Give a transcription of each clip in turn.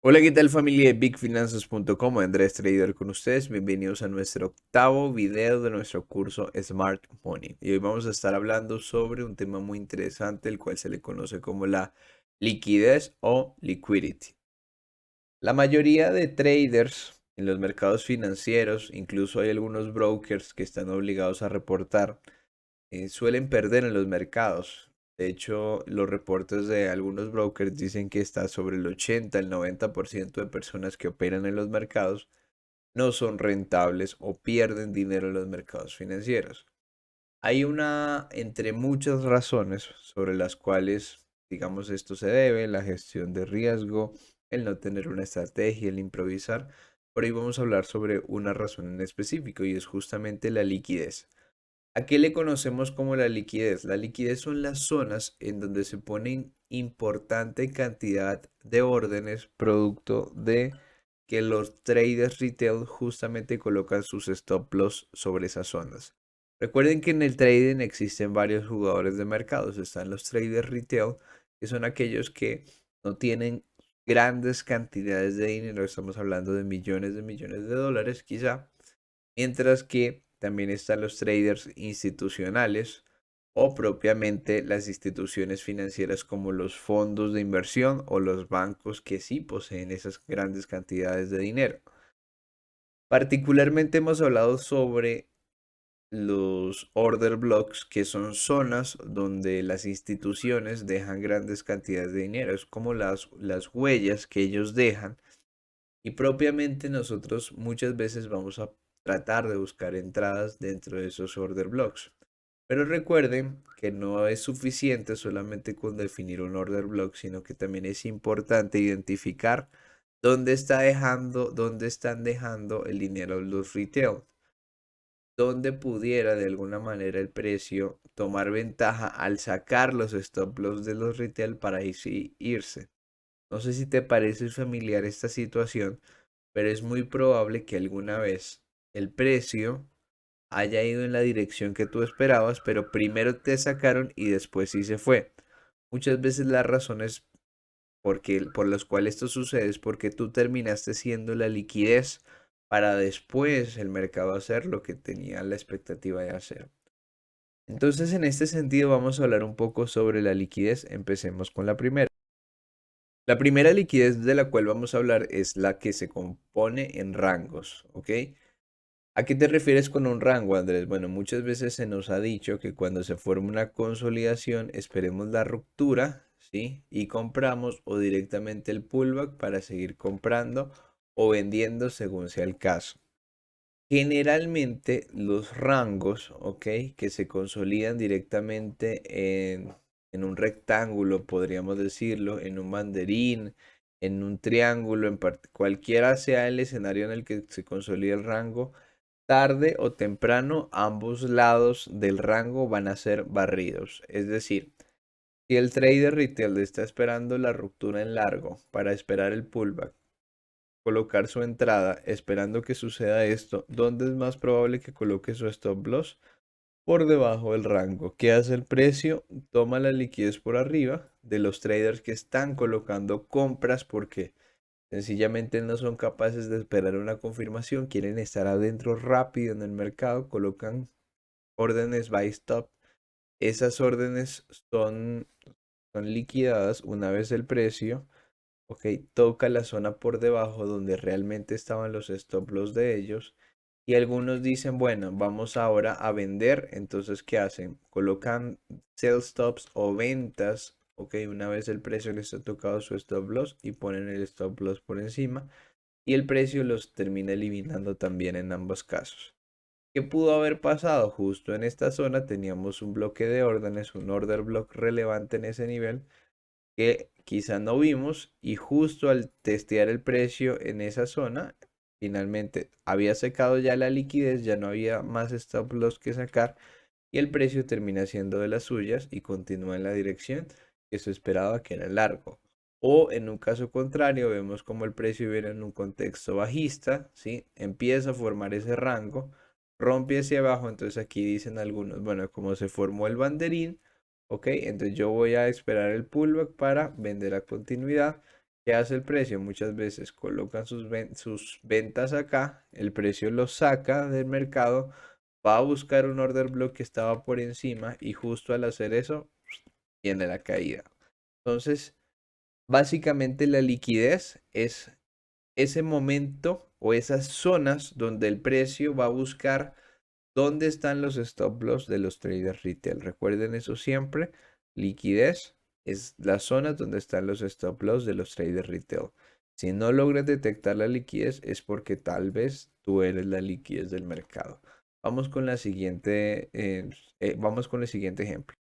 Hola, ¿qué tal familia de BigFinances.com? Andrés Trader con ustedes. Bienvenidos a nuestro octavo video de nuestro curso Smart Money. Y hoy vamos a estar hablando sobre un tema muy interesante, el cual se le conoce como la liquidez o liquidity. La mayoría de traders en los mercados financieros, incluso hay algunos brokers que están obligados a reportar, suelen perder en los mercados. De hecho, los reportes de algunos brokers dicen que está sobre el 80, el 90% de personas que operan en los mercados no son rentables o pierden dinero en los mercados financieros. Hay una, entre muchas razones sobre las cuales, digamos, esto se debe, la gestión de riesgo, el no tener una estrategia, el improvisar. Por ahí vamos a hablar sobre una razón en específico y es justamente la liquidez. ¿A qué le conocemos como la liquidez? La liquidez son las zonas en donde se ponen importante cantidad de órdenes producto de que los traders retail justamente colocan sus stop loss sobre esas zonas. Recuerden que en el trading existen varios jugadores de mercados. Están los traders retail, que son aquellos que no tienen grandes cantidades de dinero. Estamos hablando de millones de dólares quizá. Mientras que también están los traders institucionales o propiamente las instituciones financieras como los fondos de inversión o los bancos que sí poseen esas grandes cantidades de dinero. Particularmente hemos hablado sobre los order blocks, que son zonas donde las instituciones dejan grandes cantidades de dinero. Es como las huellas que ellos dejan y propiamente nosotros muchas veces vamos a tratar de buscar entradas dentro de esos order blocks. Pero recuerden que no es suficiente solamente con definir un order block, sino que también es importante identificar dónde están dejando el dinero los retail, dónde pudiera de alguna manera el precio tomar ventaja al sacar los stop loss de los retail para ahí sí irse. No sé si te parece familiar esta situación, pero es muy probable que alguna vez el precio haya ido en la dirección que tú esperabas, pero primero te sacaron y después sí se fue. Muchas veces las razones por las cuales esto sucede es porque tú terminaste siendo la liquidez para después el mercado hacer lo que tenía la expectativa de hacer. Entonces, en este sentido, vamos a hablar un poco sobre la liquidez. Empecemos con la primera. La primera liquidez de la cual vamos a hablar es la que se compone en rangos, ¿ok? ¿A qué te refieres con un rango, Andrés? Bueno, muchas veces se nos ha dicho que cuando se forma una consolidación esperemos la ruptura, ¿sí? Y compramos o directamente el pullback para seguir comprando o vendiendo según sea el caso. Generalmente los rangos, ¿ok? Que se consolidan directamente en un rectángulo, podríamos decirlo, en un banderín, en un triángulo, cualquiera sea el escenario en el que se consolida el rango, tarde o temprano ambos lados del rango van a ser barridos. Es decir, si el trader retail está esperando la ruptura en largo para esperar el pullback, colocar su entrada esperando que suceda esto, ¿dónde es más probable que coloque su stop loss? Por debajo del rango. ¿Qué hace el precio? Toma la liquidez por arriba de los traders que están colocando compras porque sencillamente no son capaces de esperar una confirmación, quieren estar adentro rápido en el mercado, colocan órdenes buy stop. Esas órdenes son liquidadas una vez el precio, ok, toca la zona por debajo donde realmente estaban los stop loss de ellos. Y algunos dicen, bueno, vamos ahora a vender. Entonces, ¿qué hacen? Colocan sell stops o ventas. Ok, una vez el precio les ha tocado su stop loss y ponen el stop loss por encima. Y el precio los termina eliminando también en ambos casos. ¿Qué pudo haber pasado? Justo en esta zona teníamos un bloque de órdenes, un order block relevante en ese nivel que quizá no vimos y justo al testear el precio en esa zona, finalmente había secado ya la liquidez, ya no había más stop loss que sacar y el precio termina siendo de las suyas y continúa en la dirección que se esperaba que era largo. O en un caso contrario, vemos como el precio viene en un contexto bajista, ¿sí? Empieza a formar ese rango, rompe hacia abajo, entonces aquí dicen algunos, bueno, como se formó el banderín, ok, entonces yo voy a esperar el pullback para vender a continuidad ¿Qué hace el precio? Muchas veces colocan sus ventas acá, el precio los saca del mercado, va a buscar un order block que estaba por encima y justo al hacer eso, viene la caída. Entonces, básicamente la liquidez es ese momento o esas zonas donde el precio va a buscar dónde están los stop loss de los traders retail. Recuerden eso siempre. Liquidez es las zonas donde están los stop loss de los traders retail. Si no logras detectar la liquidez es porque tal vez tú eres la liquidez del mercado. Vamos con el siguiente ejemplo.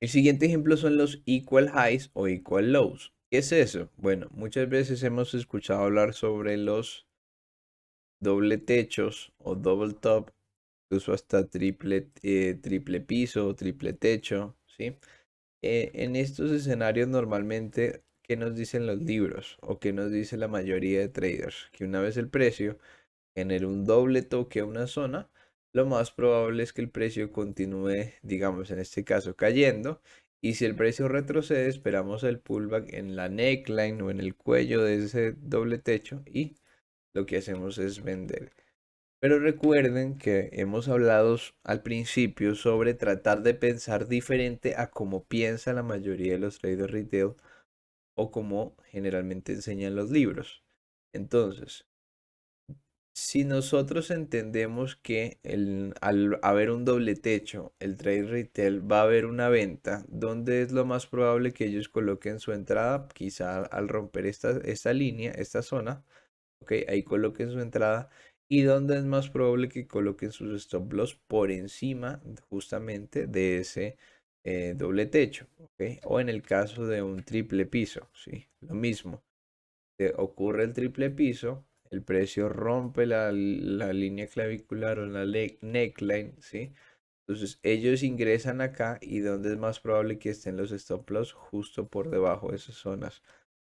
El siguiente ejemplo son los equal highs o equal lows. ¿Qué es eso? Bueno, muchas veces hemos escuchado hablar sobre los doble techos o double top, incluso hasta triple piso o triple techo, ¿sí? En estos escenarios normalmente, ¿qué nos dicen los libros o qué nos dice la mayoría de traders? Que una vez el precio genere un doble toque a una zona, lo más probable es que el precio continúe, digamos, en este caso cayendo. Y si el precio retrocede, esperamos el pullback en la neckline o en el cuello de ese doble techo y lo que hacemos es vender. Pero recuerden que hemos hablado al principio sobre tratar de pensar diferente a como piensa la mayoría de los traders retail o como generalmente enseñan los libros. Entonces, si nosotros entendemos que al haber un doble techo, el trade retail va a haber una venta, ¿dónde es lo más probable que ellos coloquen su entrada? Quizá al romper esta línea, esta zona. Ok, ahí coloquen su entrada. ¿Y dónde es más probable que coloquen sus stop loss? Por encima justamente de ese doble techo. Ok, o en el caso de un triple piso. Sí, lo mismo. Ocurre el triple piso, el precio rompe la línea clavicular o la neckline. ¿Sí? Entonces ellos ingresan acá y ¿dónde es más probable que estén los stop loss? Justo por debajo de esas zonas.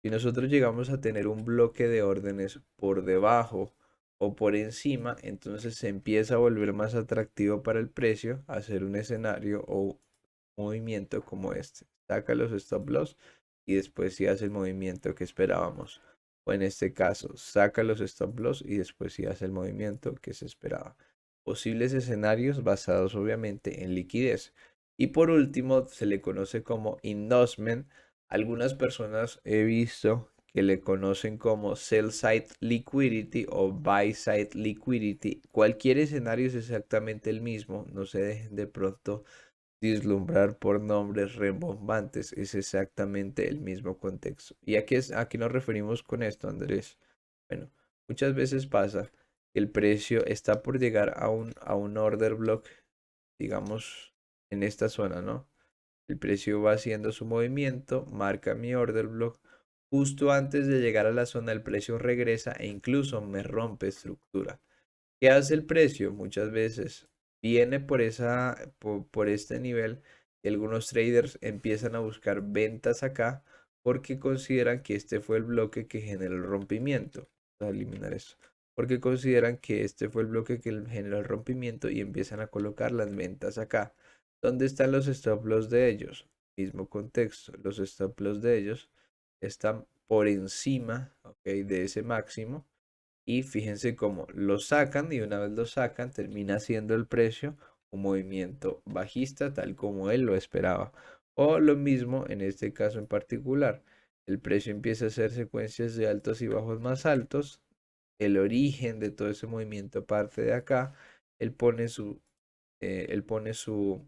Si nosotros llegamos a tener un bloque de órdenes por debajo o por encima, entonces se empieza a volver más atractivo para el precio hacer un escenario o movimiento como este. Saca los stop loss y después sí hace el movimiento que esperábamos. O en este caso, saca los stop loss y después sí hace el movimiento que se esperaba. Posibles escenarios basados obviamente en liquidez. Y por último, se le conoce como endorsement. Algunas personas he visto que le conocen como sell side liquidity o buy side liquidity. Cualquier escenario es exactamente el mismo. No se dejen de pronto vislumbrar por nombres rembombantes. Es exactamente el mismo contexto. ¿Y a qué nos referimos con esto, Andrés? Bueno, muchas veces pasa que el precio está por llegar a un order block, digamos, en esta zona, ¿no? El precio va haciendo su movimiento, marca mi order block. Justo antes de llegar a la zona, el precio regresa e incluso me rompe estructura. ¿Qué hace el precio? Muchas veces viene por este nivel y algunos traders empiezan a buscar ventas acá porque consideran que este fue el bloque que generó el rompimiento. Vamos a eliminar esto. Porque consideran que este fue el bloque que generó el rompimiento y empiezan a colocar las ventas acá. ¿Dónde están los stop loss de ellos? Mismo contexto. Los stop loss de ellos están por encima, ¿ok?, de ese máximo. Y fíjense cómo lo sacan y una vez lo sacan termina siendo el precio un movimiento bajista tal como él lo esperaba. O lo mismo en este caso en particular. El precio empieza a hacer secuencias de altos y bajos más altos. El origen de todo ese movimiento parte de acá. Él pone su él pone su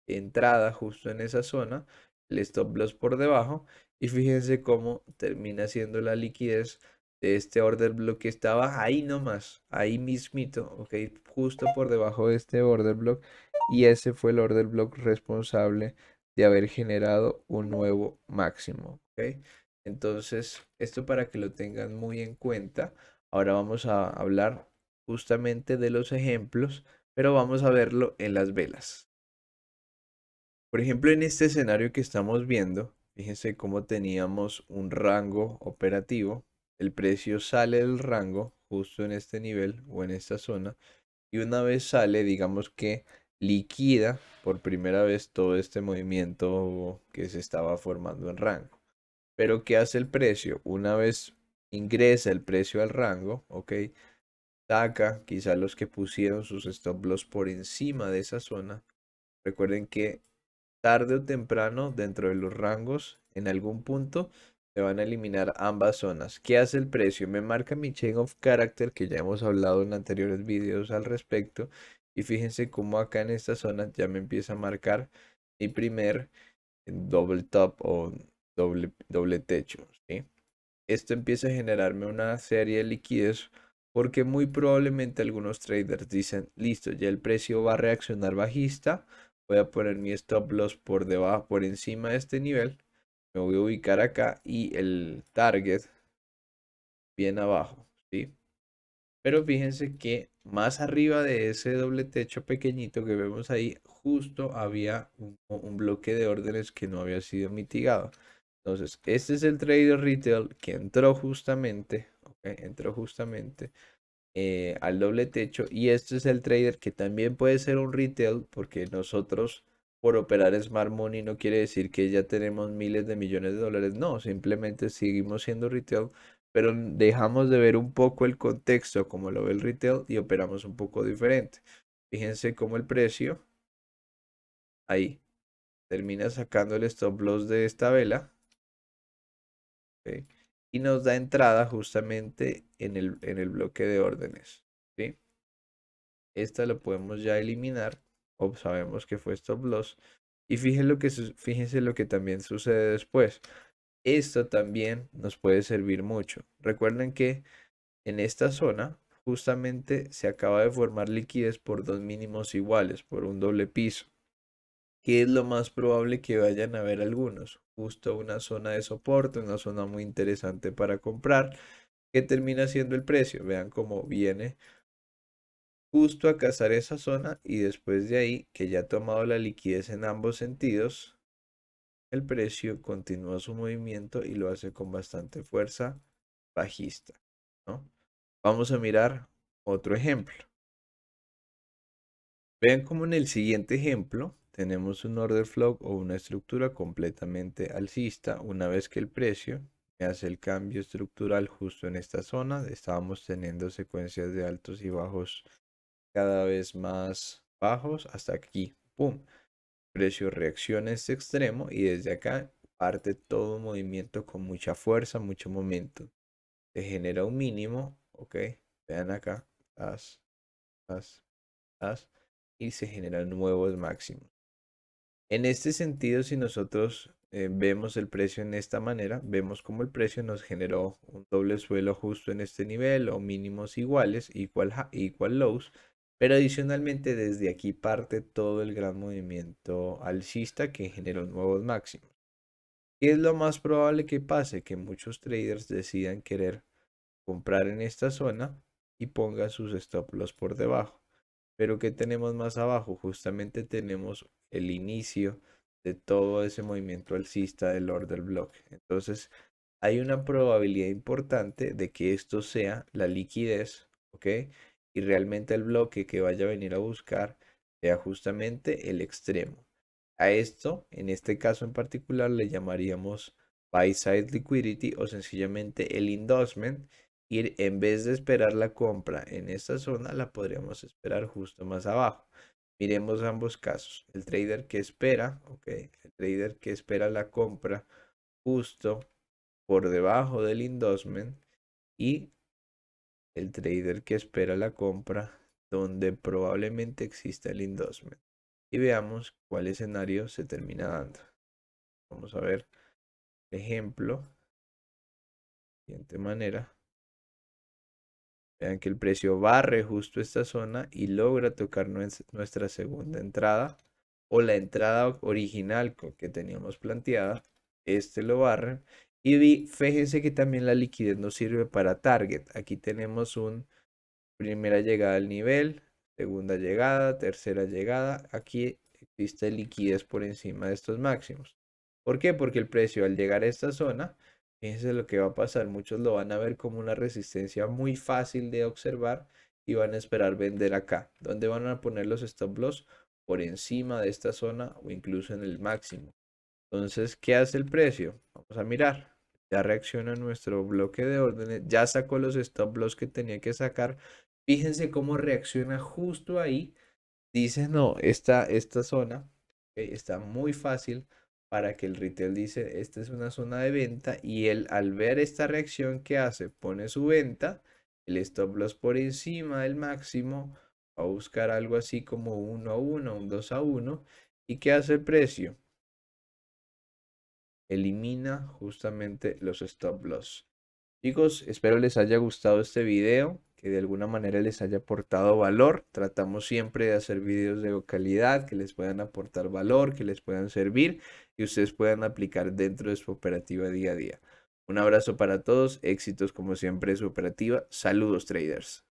entrada justo en esa zona, el stop loss por debajo y fíjense cómo termina siendo la liquidez de este order block que estaba ahí nomás, ahí mismito, ok, justo por debajo de este order block y ese fue el order block responsable de haber generado un nuevo máximo, ok. Entonces, esto para que lo tengan muy en cuenta. Ahora vamos a hablar justamente de los ejemplos, pero vamos a verlo en las velas. Por ejemplo, en este escenario que estamos viendo, fíjense cómo teníamos un rango operativo. El precio sale del rango justo en este nivel o en esta zona. Y una vez sale, digamos que liquida por primera vez todo este movimiento que se estaba formando en rango. Pero ¿qué hace el precio? Una vez ingresa el precio al rango, ¿ok? Saca quizá los que pusieron sus stop loss por encima de esa zona. Recuerden que tarde o temprano, dentro de los rangos, en algún punto, se van a eliminar ambas zonas. ¿Qué hace el precio? Me marca mi chain of character, que ya hemos hablado en anteriores videos al respecto. Y fíjense cómo acá en esta zona ya me empieza a marcar mi primer doble top o doble techo, ¿sí? Esto empieza a generarme una serie de liquidez porque muy probablemente algunos traders dicen, listo, ya el precio va a reaccionar bajista, voy a poner mi stop loss por debajo, por encima de este nivel, me voy a ubicar acá y el target bien abajo, ¿sí? Pero fíjense que más arriba de ese doble techo pequeñito que vemos ahí, justo había un bloque de órdenes que no había sido mitigado. Entonces, este es el trader retail que entró justamente, ¿ok? Entró justamente al doble techo. Y este es el trader que también puede ser un retail, porque nosotros, por operar Smart Money, no quiere decir que ya tenemos miles de millones de dólares. No, simplemente seguimos siendo retail, pero dejamos de ver un poco el contexto como lo ve el retail y operamos un poco diferente. Fíjense cómo el precio ahí termina sacando el stop loss de esta vela. ¿Ok? Y nos da entrada justamente en el bloque de órdenes. ¿Sí? Esta lo podemos ya eliminar. O sabemos que fue stop loss. Y fíjense lo que también sucede después. Esto también nos puede servir mucho. Recuerden que en esta zona justamente se acaba de formar liquidez por dos mínimos iguales, por un doble piso. ¿Qué es lo más probable que vayan a haber algunos? Justo una zona de soporte, una zona muy interesante para comprar. ¿Qué termina siendo el precio? Vean cómo viene justo a cazar esa zona y después de ahí, que ya ha tomado la liquidez en ambos sentidos, el precio continúa su movimiento y lo hace con bastante fuerza bajista, ¿no? Vamos a mirar otro ejemplo. Vean cómo en el siguiente ejemplo tenemos un order flow o una estructura completamente alcista. Una vez que el precio hace el cambio estructural justo en esta zona, estábamos teniendo secuencias de altos y bajos cada vez más bajos hasta aquí. ¡Pum! Precio reacciona a este extremo y desde acá parte todo movimiento con mucha fuerza, mucho momento. Se genera un mínimo, ¿ok? Vean acá, as, as, as, y se generan nuevos máximos. En este sentido, si nosotros vemos el precio en esta manera, vemos como el precio nos generó un doble suelo justo en este nivel o mínimos iguales, equal lows, pero adicionalmente desde aquí parte todo el gran movimiento alcista que generó nuevos máximos. ¿Qué es lo más probable que pase? Que muchos traders decidan querer comprar en esta zona y pongan sus stop loss por debajo. Pero ¿qué tenemos más abajo? Justamente tenemos el inicio de todo ese movimiento alcista del order block. Entonces, hay una probabilidad importante de que esto sea la liquidez, ¿ok? Y realmente el bloque que vaya a venir a buscar sea justamente el extremo. A esto, en este caso en particular, le llamaríamos buy side liquidity o sencillamente el endorsement. Y en vez de esperar la compra en esta zona, la podríamos esperar justo más abajo. Miremos ambos casos. El trader que espera, ok, el trader que espera la compra justo por debajo del endorsement y el trader que espera la compra donde probablemente exista el endorsement. Y veamos cuál escenario se termina dando. Vamos a ver ejemplo. De siguiente manera. Vean que el precio barre justo esta zona y logra tocar nuestra segunda entrada o la entrada original que teníamos planteada. Este lo barre. Y fíjense que también la liquidez nos sirve para target. Aquí tenemos un primera llegada al nivel, segunda llegada, tercera llegada. Aquí existe liquidez por encima de estos máximos. ¿Por qué? Porque el precio al llegar a esta zona, fíjense lo que va a pasar. Muchos lo van a ver como una resistencia muy fácil de observar y van a esperar vender acá, donde van a poner los stop loss por encima de esta zona o incluso en el máximo. Entonces, ¿qué hace el precio? Vamos a mirar. ya reacciona nuestro bloque de órdenes, ya sacó los stop loss que tenía que sacar. Fíjense cómo reacciona justo ahí. Dice, no, esta zona está muy fácil para que el retail dice, esta es una zona de venta y él al ver esta reacción que hace, pone su venta, el stop loss por encima del máximo, va a buscar algo así como 1 a 1, un 2 a 1. ¿Y qué hace el precio? Elimina justamente los stop loss. Chicos, espero les haya gustado este video, que de alguna manera les haya aportado valor. Tratamos siempre de hacer videos de calidad, que les puedan aportar valor, que les puedan servir y ustedes puedan aplicar dentro de su operativa día a día. Un abrazo para todos, éxitos como siempre en su operativa. Saludos traders.